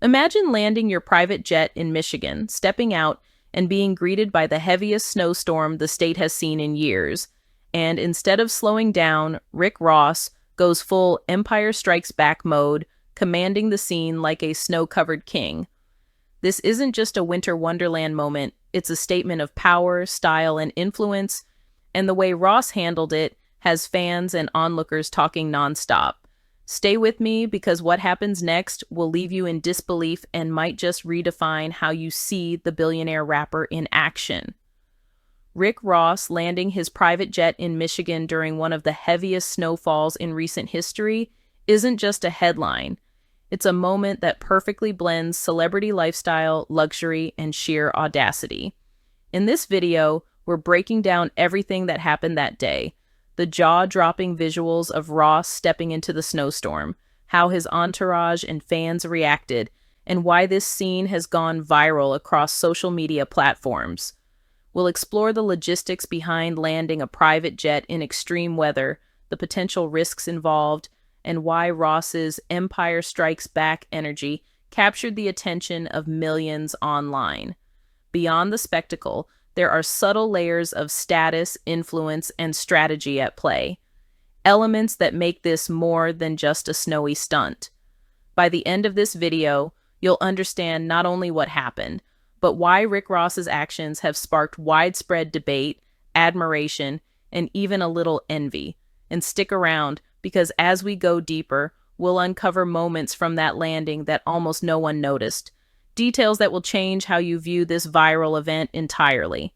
Imagine landing your private jet in Michigan, stepping out, and being greeted by the heaviest snowstorm the state has seen in years. And instead of slowing down, Rick Ross goes full Empire Strikes Back mode, commanding the scene like a snow-covered king. This isn't just a winter wonderland moment, it's a statement of power, style, and influence, and the way Ross handled it has fans and onlookers talking nonstop. Stay with me because what happens next will leave you in disbelief and might just redefine how you see the billionaire rapper in action. Rick Ross landing his private jet in Michigan during one of the heaviest snowfalls in recent history isn't just a headline. It's a moment that perfectly blends celebrity lifestyle, luxury, and sheer audacity. In this video, we're breaking down everything that happened that day. The jaw-dropping visuals of Ross stepping into the snowstorm, how his entourage and fans reacted, and why this scene has gone viral across social media platforms. We'll explore the logistics behind landing a private jet in extreme weather, the potential risks involved, and why Ross's Empire Strikes Back energy captured the attention of millions online. Beyond the spectacle, there are subtle layers of status, influence, and strategy at play. Elements that make this more than just a snowy stunt. By the end of this video, you'll understand not only what happened, but why Rick Ross's actions have sparked widespread debate, admiration, and even a little envy. And stick around, because as we go deeper, we'll uncover moments from that landing that almost no one noticed. Details that will change how you view this viral event entirely.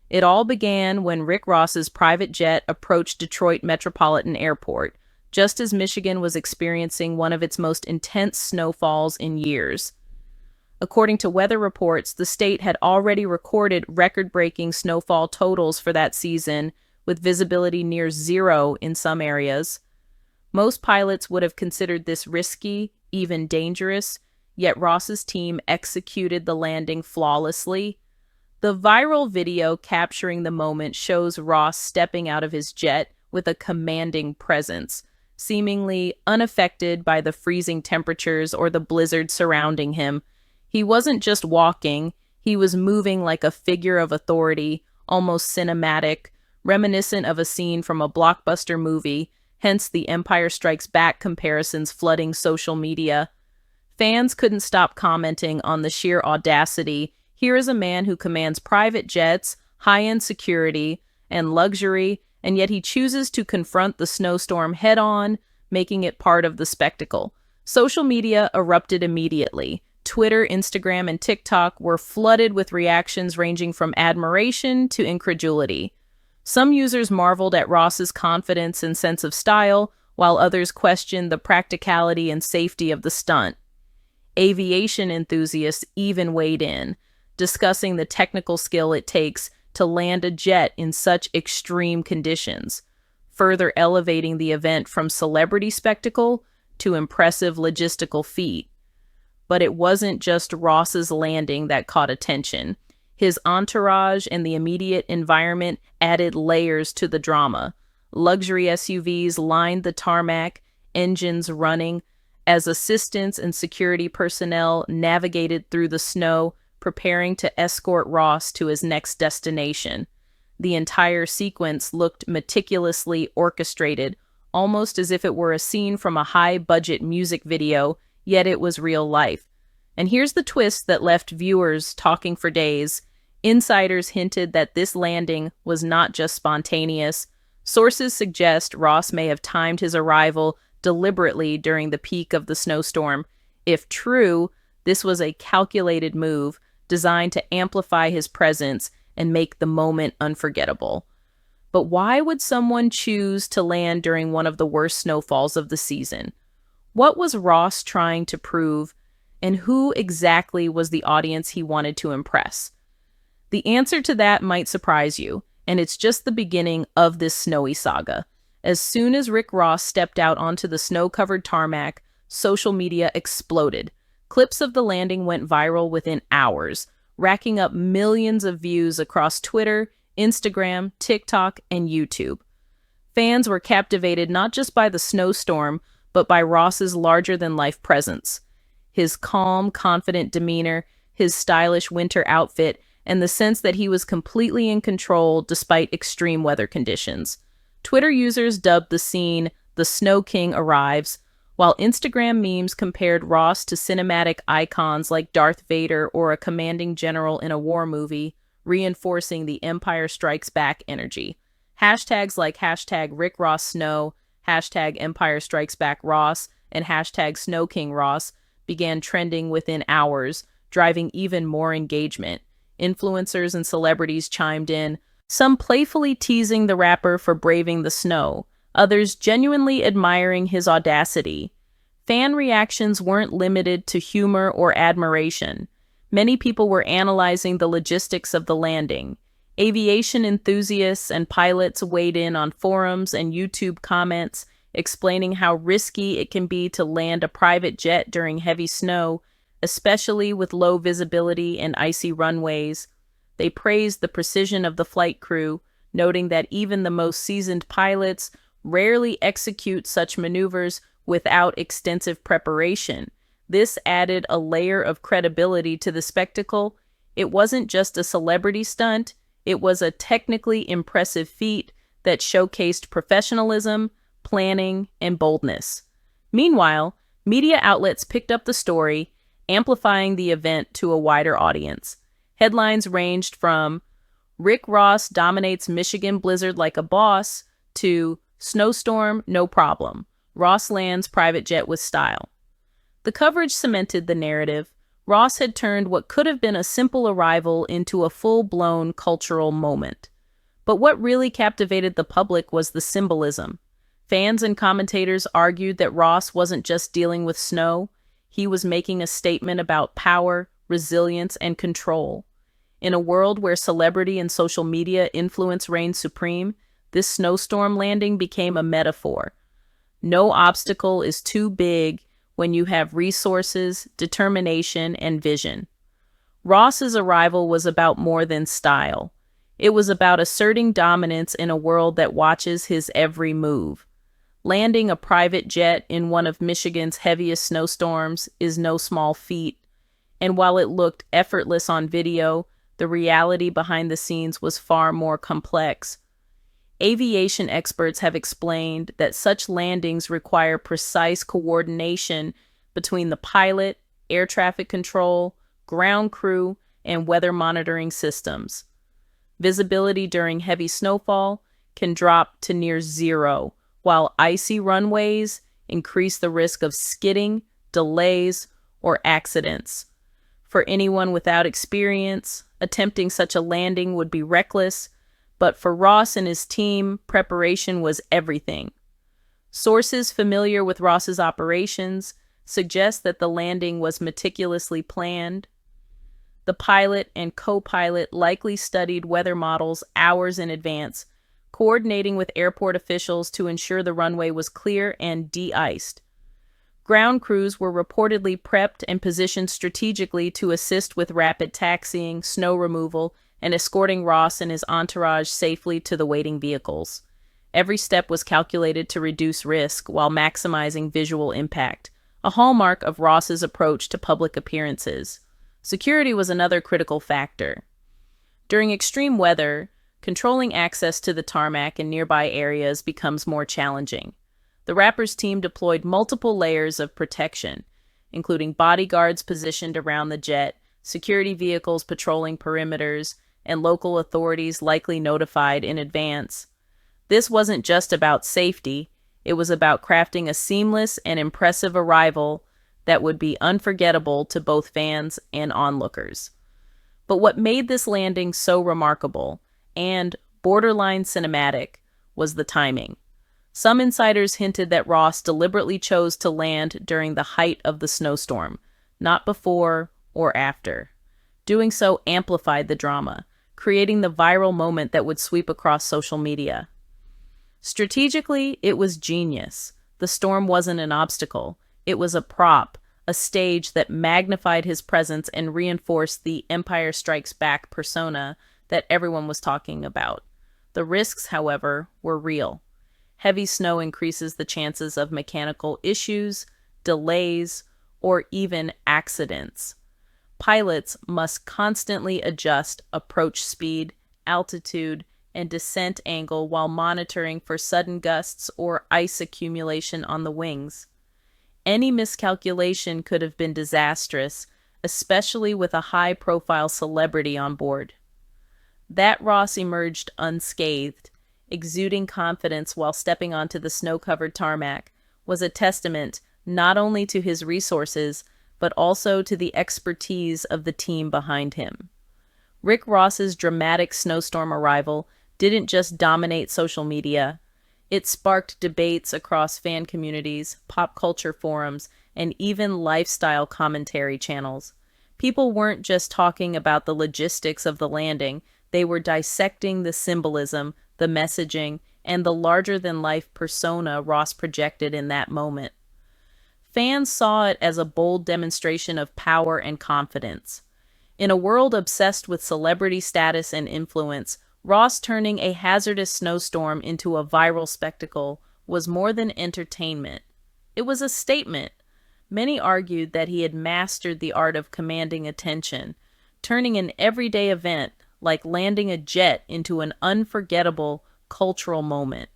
It all began when Rick Ross's private jet approached Detroit Metropolitan Airport, just as Michigan was experiencing one of its most intense snowfalls in years. According to weather reports, the state had already recorded record-breaking snowfall totals for that season, with visibility near zero in some areas. Most pilots would have considered this risky, even dangerous, yet Ross's team executed the landing flawlessly. The viral video capturing the moment shows Ross stepping out of his jet with a commanding presence, seemingly unaffected by the freezing temperatures or the blizzard surrounding him. He wasn't just walking, he was moving like a figure of authority, almost cinematic, reminiscent of a scene from a blockbuster movie, hence the Empire Strikes Back comparisons flooding social media. Fans couldn't stop commenting on the sheer audacity. Here is a man who commands private jets, high-end security, and luxury, and yet he chooses to confront the snowstorm head-on, making it part of the spectacle. Social media erupted immediately. Twitter, Instagram, and TikTok were flooded with reactions ranging from admiration to incredulity. Some users marveled at Ross's confidence and sense of style, while others questioned the practicality and safety of the stunt. Aviation enthusiasts even weighed in, discussing the technical skill it takes to land a jet in such extreme conditions, further elevating the event from celebrity spectacle to impressive logistical feat. But it wasn't just Ross's landing that caught attention. His entourage and the immediate environment added layers to the drama. Luxury SUVs lined the tarmac, engines running, as assistants and security personnel navigated through the snow, preparing to escort Ross to his next destination. The entire sequence looked meticulously orchestrated, almost as if it were a scene from a high-budget music video, yet it was real life. And here's the twist that left viewers talking for days. Insiders hinted that this landing was not just spontaneous. Sources suggest Ross may have timed his arrival deliberately during the peak of the snowstorm. If true, this was a calculated move designed to amplify his presence and make the moment unforgettable. But why would someone choose to land during one of the worst snowfalls of the season? What was Ross trying to prove, and who exactly was the audience he wanted to impress? The answer to that might surprise you, and it's just the beginning of this snowy saga. As soon as Rick Ross stepped out onto the snow-covered tarmac, social media exploded. Clips of the landing went viral within hours, racking up millions of views across Twitter, Instagram, TikTok, and YouTube. Fans were captivated not just by the snowstorm, but by Ross's larger-than-life presence. his calm, confident demeanor, his stylish winter outfit, and the sense that he was completely in control despite extreme weather conditions. Twitter users dubbed the scene "The Snow King Arrives," while Instagram memes compared Ross to cinematic icons like Darth Vader or a commanding general in a war movie, reinforcing the Empire Strikes Back energy. Hashtags like hashtag Rick Ross Snow, hashtag Empire Strikes Back Ross, and hashtag Snow King Ross began trending within hours, driving even more engagement. Influencers and celebrities chimed in, some playfully teasing the rapper for braving the snow, others genuinely admiring his audacity. Fan reactions weren't limited to humor or admiration. Many people were analyzing the logistics of the landing. Aviation enthusiasts and pilots weighed in on forums and YouTube comments, explaining how risky it can be to land a private jet during heavy snow, especially with low visibility and icy runways. They praised the precision of the flight crew, noting that even the most seasoned pilots rarely execute such maneuvers without extensive preparation. This added a layer of credibility to the spectacle. It wasn't just a celebrity stunt, it was a technically impressive feat that showcased professionalism, planning, and boldness. Meanwhile, media outlets picked up the story, amplifying the event to a wider audience. Headlines ranged from "Rick Ross dominates Michigan blizzard like a boss" to "Snowstorm, no problem. Ross lands private jet with style." The coverage cemented the narrative. Ross had turned what could have been a simple arrival into a full-blown cultural moment. But what really captivated the public was the symbolism. Fans and commentators argued that Ross wasn't just dealing with snow, he was making a statement about power, resilience, and control. In a world where celebrity and social media influence reigned supreme, this snowstorm landing became a metaphor. No obstacle is too big when you have resources, determination, and vision. Ross's arrival was about more than style. It was about asserting dominance in a world that watches his every move. Landing a private jet in one of Michigan's heaviest snowstorms is no small feat, and while it looked effortless on video, the reality behind the scenes was far more complex. Aviation experts have explained that such landings require precise coordination between the pilot, air traffic control, ground crew, and weather monitoring systems. Visibility during heavy snowfall can drop to near zero, while icy runways increase the risk of skidding, delays, or accidents. For anyone without experience, attempting such a landing would be reckless, but for Ross and his team, preparation was everything. Sources familiar with Ross's operations suggest that the landing was meticulously planned. The pilot and co-pilot likely studied weather models hours in advance, coordinating with airport officials to ensure the runway was clear and de-iced. Ground crews were reportedly prepped and positioned strategically to assist with rapid taxiing, snow removal, and escorting Ross and his entourage safely to the waiting vehicles. Every step was calculated to reduce risk while maximizing visual impact, a hallmark of Ross's approach to public appearances. Security was another critical factor. During extreme weather, controlling access to the tarmac in nearby areas becomes more challenging. The rapper's team deployed multiple layers of protection, including bodyguards positioned around the jet, security vehicles patrolling perimeters, and local authorities likely notified in advance. This wasn't just about safety, it was about crafting a seamless and impressive arrival that would be unforgettable to both fans and onlookers. But what made this landing so remarkable and borderline cinematic was the timing. Some insiders hinted that Ross deliberately chose to land during the height of the snowstorm, not before or after. Doing so amplified the drama, creating the viral moment that would sweep across social media. Strategically, it was genius. The storm wasn't an obstacle. It was a prop, a stage that magnified his presence and reinforced the Empire Strikes Back persona that everyone was talking about. The risks, however, were real. Heavy snow increases the chances of mechanical issues, delays, or even accidents. Pilots must constantly adjust approach speed, altitude, and descent angle while monitoring for sudden gusts or ice accumulation on the wings. Any miscalculation could have been disastrous, especially with a high-profile celebrity on board. That Ross emerged unscathed, exuding confidence while stepping onto the snow-covered tarmac, was a testament not only to his resources, but also to the expertise of the team behind him. Rick Ross's dramatic snowstorm arrival didn't just dominate social media. It sparked debates across fan communities, pop culture forums, and even lifestyle commentary channels. People weren't just talking about the logistics of the landing, they were dissecting the symbolism, the messaging, and the larger-than-life persona Ross projected in that moment. Fans saw it as a bold demonstration of power and confidence. In a world obsessed with celebrity status and influence, Ross turning a hazardous snowstorm into a viral spectacle was more than entertainment. It was a statement. Many argued that he had mastered the art of commanding attention, turning an everyday event, like landing a jet, into an unforgettable cultural moment.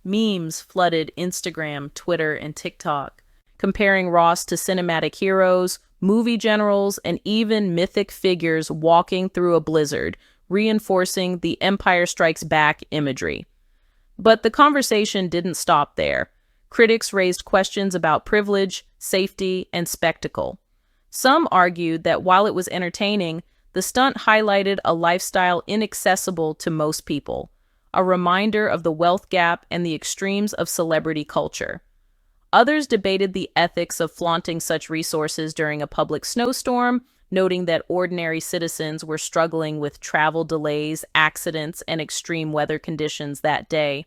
Memes flooded Instagram, Twitter, and TikTok, comparing Ross to cinematic heroes, movie generals, and even mythic figures walking through a blizzard, reinforcing the Empire Strikes Back imagery. But the conversation didn't stop there. Critics raised questions about privilege, safety, and spectacle. Some argued that while it was entertaining, the stunt highlighted a lifestyle inaccessible to most people, a reminder of the wealth gap and the extremes of celebrity culture. Others debated the ethics of flaunting such resources during a public snowstorm, noting that ordinary citizens were struggling with travel delays, accidents, and extreme weather conditions that day.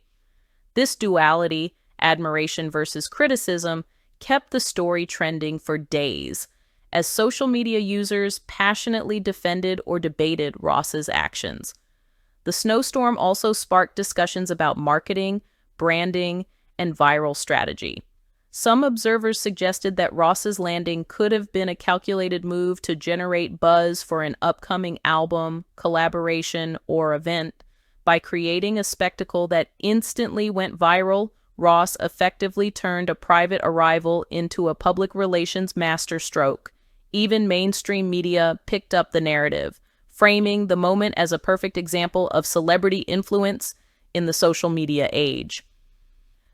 This duality, admiration versus criticism, kept the story trending for days, as social media users passionately defended or debated Ross's actions. The snowstorm also sparked discussions about marketing, branding, and viral strategy. Some observers suggested that Ross's landing could have been a calculated move to generate buzz for an upcoming album, collaboration, or event. By creating a spectacle that instantly went viral, Ross effectively turned a private arrival into a public relations masterstroke. Even mainstream media picked up the narrative, framing the moment as a perfect example of celebrity influence in the social media age.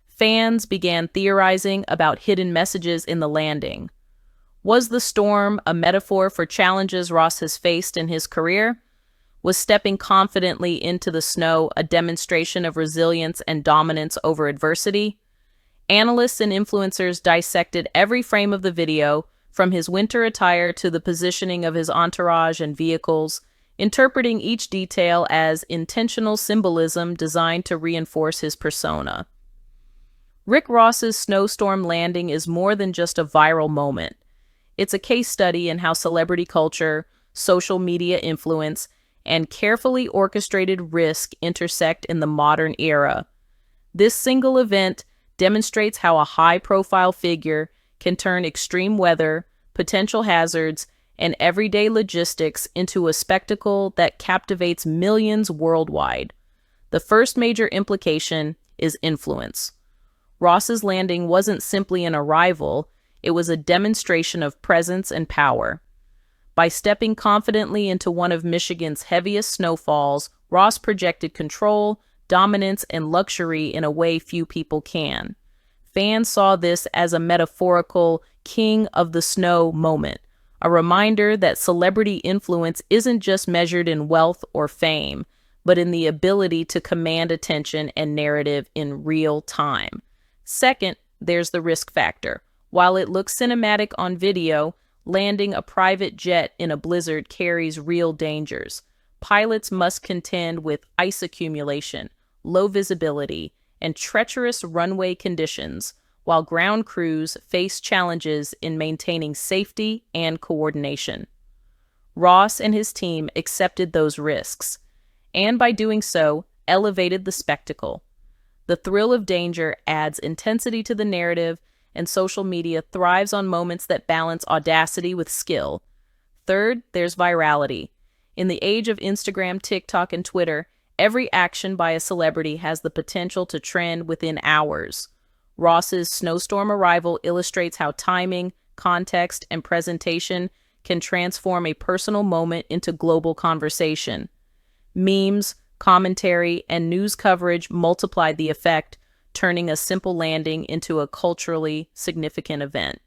Fans began theorizing about hidden messages in the landing. Was the storm a metaphor for challenges Ross has faced in his career? Was stepping confidently into the snow a demonstration of resilience and dominance over adversity? Analysts and influencers dissected every frame of the video, from his winter attire to the positioning of his entourage and vehicles, interpreting each detail as intentional symbolism designed to reinforce his persona. Rick Ross's snowstorm landing is more than just a viral moment. It's a case study in how celebrity culture, social media influence, and carefully orchestrated risk intersect in the modern era. This single event demonstrates how a high-profile figure can turn extreme weather, potential hazards, and everyday logistics into a spectacle that captivates millions worldwide. The first major implication is influence. Ross's landing wasn't simply an arrival, it was a demonstration of presence and power. By stepping confidently into one of Michigan's heaviest snowfalls, Ross projected control, dominance, and luxury in a way few people can. Fans saw this as a metaphorical king of the snow moment, a reminder that celebrity influence isn't just measured in wealth or fame, but in the ability to command attention and narrative in real time. Second, there's the risk factor. While it looks cinematic on video, landing a private jet in a blizzard carries real dangers. Pilots must contend with ice accumulation, low visibility, and treacherous runway conditions, while ground crews face challenges in maintaining safety and coordination. Ross and his team accepted those risks, and by doing so, elevated the spectacle. The thrill of danger adds intensity to the narrative, and social media thrives on moments that balance audacity with skill. Third, there's virality. In the age of Instagram, TikTok, and Twitter, every action by a celebrity has the potential to trend within hours. Ross's snowstorm arrival illustrates how timing, context, and presentation can transform a personal moment into global conversation. Memes, commentary, and news coverage multiplied the effect, turning a simple landing into a culturally significant event.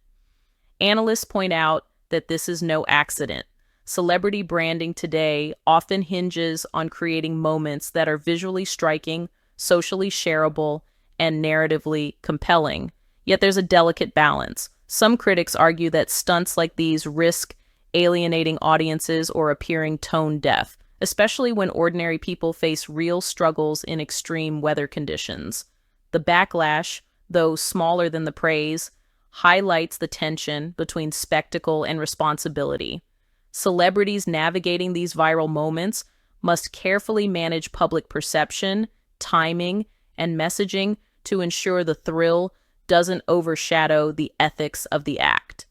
Analysts point out that this is no accident. Celebrity branding today often hinges on creating moments that are visually striking, socially shareable, and narratively compelling. Yet there's a delicate balance. Some critics argue that stunts like these risk alienating audiences or appearing tone deaf, especially when ordinary people face real struggles in extreme weather conditions. The backlash, though smaller than the praise, highlights the tension between spectacle and responsibility. Celebrities navigating these viral moments must carefully manage public perception, timing, and messaging to ensure the thrill doesn't overshadow the ethics of the act.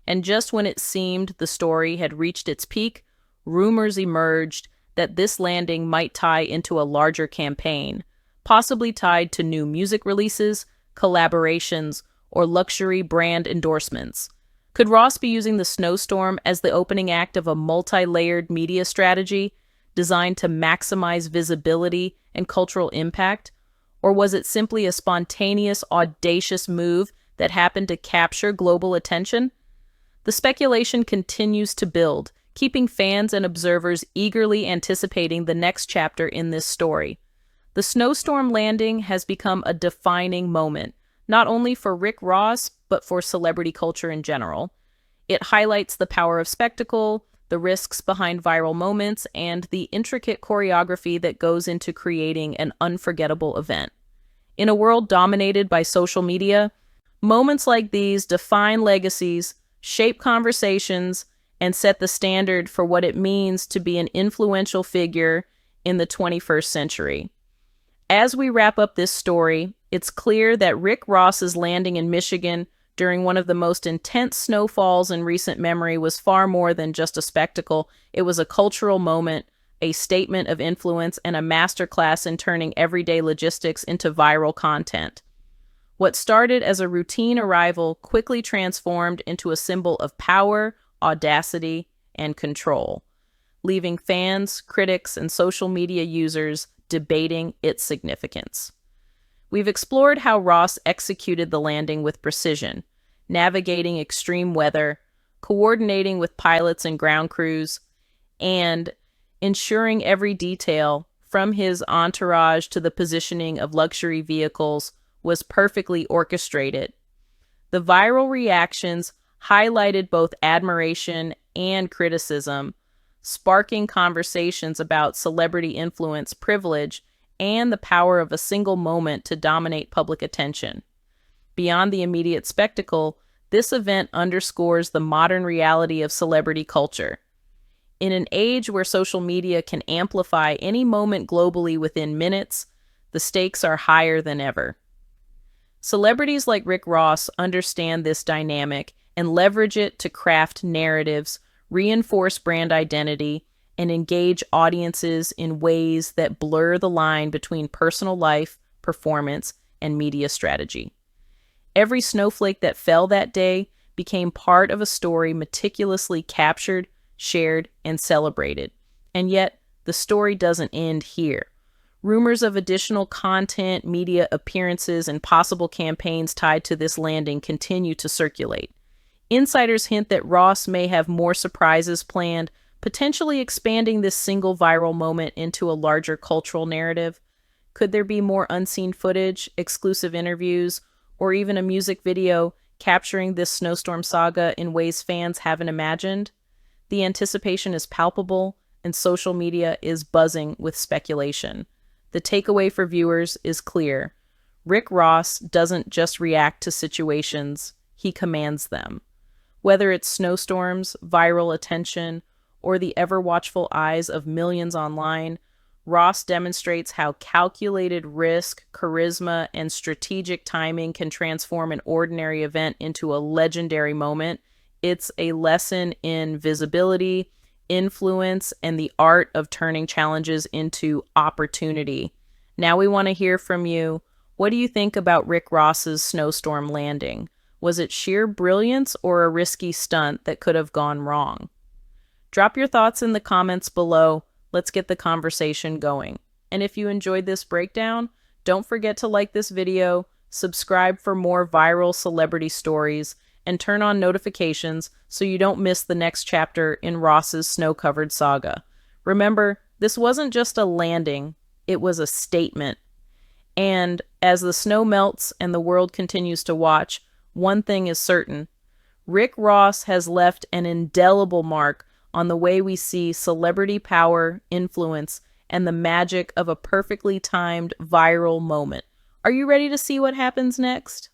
And just when it seemed the story had reached its peak, rumors emerged that this landing might tie into a larger campaign, possibly tied to new music releases, collaborations, or luxury brand endorsements. Could Ross be using the snowstorm as the opening act of a multi-layered media strategy designed to maximize visibility and cultural impact? Or was it simply a spontaneous, audacious move that happened to capture global attention? The speculation continues to build, keeping fans and observers eagerly anticipating the next chapter in this story. The snowstorm landing has become a defining moment, not only for Rick Ross, but for celebrity culture in general. It highlights the power of spectacle, the risks behind viral moments, and the intricate choreography that goes into creating an unforgettable event. In a world dominated by social media, moments like these define legacies, shape conversations, and set the standard for what it means to be an influential figure in the 21st century. As we wrap up this story, it's clear that Rick Ross's landing in Michigan during one of the most intense snowfalls in recent memory was far more than just a spectacle. It was a cultural moment, a statement of influence, and a masterclass in turning everyday logistics into viral content. What started as a routine arrival quickly transformed into a symbol of power, audacity, and control, leaving fans, critics, and social media users debating its significance. We've explored how Ross executed the landing with precision, navigating extreme weather, coordinating with pilots and ground crews, and ensuring every detail, from his entourage to the positioning of luxury vehicles, was perfectly orchestrated. The viral reactions highlighted both admiration and criticism, sparking conversations about celebrity influence, privilege, and the power of a single moment to dominate public attention. Beyond the immediate spectacle, this event underscores the modern reality of celebrity culture. In an age where social media can amplify any moment globally within minutes, the stakes are higher than ever. Celebrities like Rick Ross understand this dynamic and leverage it to craft narratives, reinforce brand identity, and engage audiences in ways that blur the line between personal life, performance, and media strategy. Every snowflake that fell that day became part of a story meticulously captured, shared, and celebrated. And yet, the story doesn't end here. Rumors of additional content, media appearances, and possible campaigns tied to this landing continue to circulate. Insiders hint that Ross may have more surprises planned, potentially expanding this single viral moment into a larger cultural narrative. Could there be more unseen footage, exclusive interviews, or even a music video capturing this snowstorm saga in ways fans haven't imagined? The anticipation is palpable, and social media is buzzing with speculation. The takeaway for viewers is clear. Rick Ross doesn't just react to situations, he commands them. Whether it's snowstorms, viral attention, or the ever-watchful eyes of millions online, Ross demonstrates how calculated risk, charisma, and strategic timing can transform an ordinary event into a legendary moment. It's a lesson in visibility, influence, and the art of turning challenges into opportunity. Now we want to hear from you. What do you think about Rick Ross's snowstorm landing? Was it sheer brilliance or a risky stunt that could have gone wrong? Drop your thoughts in the comments below. Let's get the conversation going. And if you enjoyed this breakdown, don't forget to like this video, subscribe for more viral celebrity stories, and turn on notifications so you don't miss the next chapter in Ross's snow-covered saga. Remember, this wasn't just a landing, it was a statement. And as the snow melts and the world continues to watch, one thing is certain. Rick Ross has left an indelible mark on the way we see celebrity power, influence, and the magic of a perfectly timed viral moment. Are you ready to see what happens next?